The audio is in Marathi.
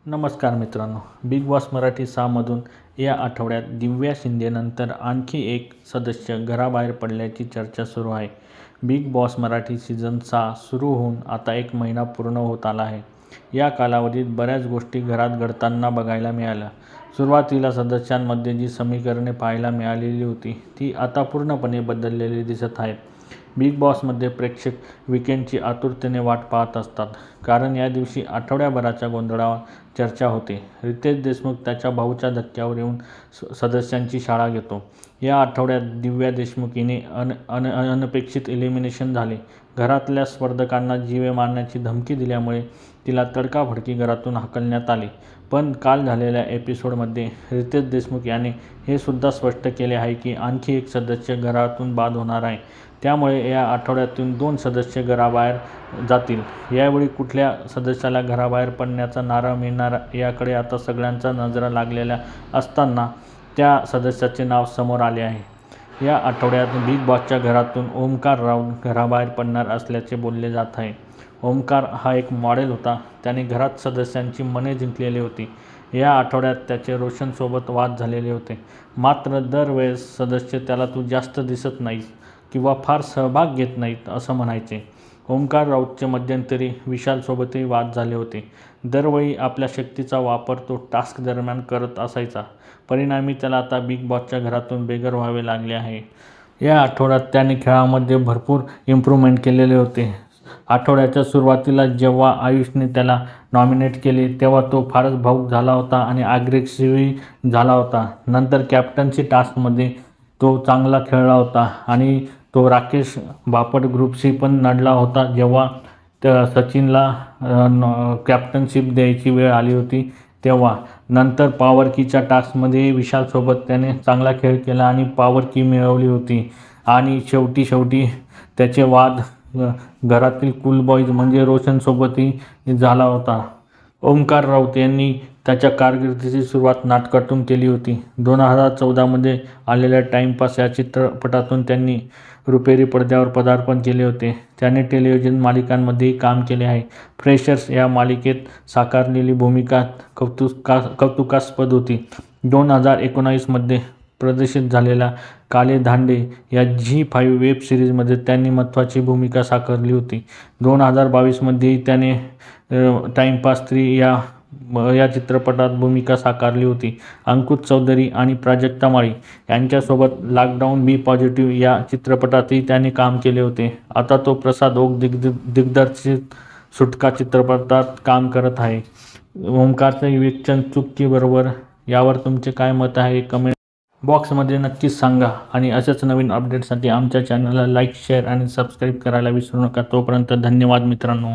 नमस्कार मित्रांनो, बिग बॉस मराठी 6मधून या आठवड्यात दिव्या शिंदेनंतर आणखी एक सदस्य घराबाहेर पडल्याची चर्चा सुरू आहे. बिग बॉस मराठी सीझन 6 सुरू होऊन आता 1 महिना पूर्ण होत आला आहे. या कालावधीत बऱ्याच गोष्टी घरात घडताना बघायला मिळाल्या. सुरुवातीला सदस्यांमध्ये जी समीकरणे पाहायला मिळालेली होती ती आता पूर्णपणे बदललेली दिसत आहेत. बिग बॉसमध्ये प्रेक्षक वीकेंडची आतुरतेने वाट पाहत असतात, कारण या दिवशी आठवड्याभराच्या गोंधळावर चर्चा होते. रितेश देशमुख त्याच्या भाऊच्या धक्क्यावर येऊन सदस्यांची शाळा घेतो. या आठवड्यात दिव्या देशमुख हिने अनपेक्षित एलिमिनेशन झाले. घरातल्या स्पर्धकांना जीवे मारण्याची धमकी दिल्यामुळे तिला तडकाफडकी घरातून हाकलण्यात आले. पण काल झालेल्या एपिसोडमध्ये रितेश देशमुख याने हे सुद्धा स्पष्ट केले आहे की आणखी एक सदस्य घरातून बाद होणार आहे. त्यामुळे या आठवड्यातून 2 सदस्य घराबाहेर जातील. यावेळी कुठल्या सदस्याला घराबाहेर पडण्याचा नारळ मिळणार याकडे आता सगळ्यांच्या नजरा लागलेल्या असताना त्या सदस्याचे नाव समोर आले आहे. या आठवड्यात बिग बॉसच्या घरातून ओमकार राऊत घराबाहेर पडणार असल्याचे बोलले जात आहे. ओमकार हा एक मॉडेल होता. त्याने घरात सदस्यांची मने जिंकलेली होती. या आठवड्यात त्याचे रोशनसोबत वाद झालेले होते. मात्र दरवेळेस सदस्य त्याला तू जास्त दिसत नाहीस किंवा फार सहभाग घेत नाहीत असं म्हणायचे. ओमकार राऊतचे मध्यंतरी विशालसोबतही वाद झाले होते. दरवेळी आपल्या शक्तीचा वापर तो टास्क दरम्यान करत असायचा. परिणामी त्याला आता बिग बॉसच्या घरातून बेघर व्हावे लागले आहे. या आठवड्यात त्याने खेळामध्ये भरपूर इम्प्रूव्हमेंट केलेले होते. आठवड्याच्या सुरुवातीला जेव्हा आयुषने त्याला नॉमिनेट केले तेव्हा तो फारच भावूक झाला होता आणि अग्रेसिव्ह झाला होता. नंतर कॅप्टन्सी टास्कमध्ये तो चांगला खेळला होता आणि तो राकेश बापट ग्रुपशी पण लढला होता. जेव्हा सचिनला कॅप्टनशिप द्यायची वेळ आली होती तेव्हा. नंतर पॉवर कीच्या टास्कमध्ये विशालसोबत त्याने चांगला खेळ केला आणि पॉवर की मिळवली होती. आणि शेवटी त्याचे वाद घरातील कूल बॉईज म्हणजे रोशनसोबतही झाला होता. ओमकार राऊत यांनी त्याच्या कारकिर्दीची सुरुवात नाटकातून केली होती. 2014मध्ये आलेल्या टाइमपास या चित्रपटातून त्यांनी रुपेरी पडद्यावर पदार्पण केले होते. त्याने टेलिव्हिजन मालिकांमध्येही काम केले आहे. फ्रेशर्स या मालिकेत साकारलेली भूमिका कौतुकास्पद होती. 2019मध्ये प्रदर्शित झालेल्या काले धांडे या झी5 वेब सिरीजमध्ये त्यांनी महत्त्वाची भूमिका साकारली होती. 2022मध्येही त्याने टाइमपास 3 या चित्रपटात भूमिका साकारली होती. अंकुश चौधरी आणि प्राजक्ता माळी यांच्यासोबत लॉकडाऊन बी पॉझिटिव्ह या चित्रपटातही त्याने काम केले होते. आता तो प्रसाद ओक दिग्दर्शित सुटका चित्रपटात काम करत आहे. ओमकारच्या विवेचन चुकीबरोबर यावर तुमचे काय मत आहे कमेंट बॉक्समध्ये नक्कीच सांगा. आणि अशाच नवीन अपडेटसाठी आमच्या चॅनलला लाईक, शेअर आणि सबस्क्राईब करायला विसरू नका. तोपर्यंत धन्यवाद मित्रांनो.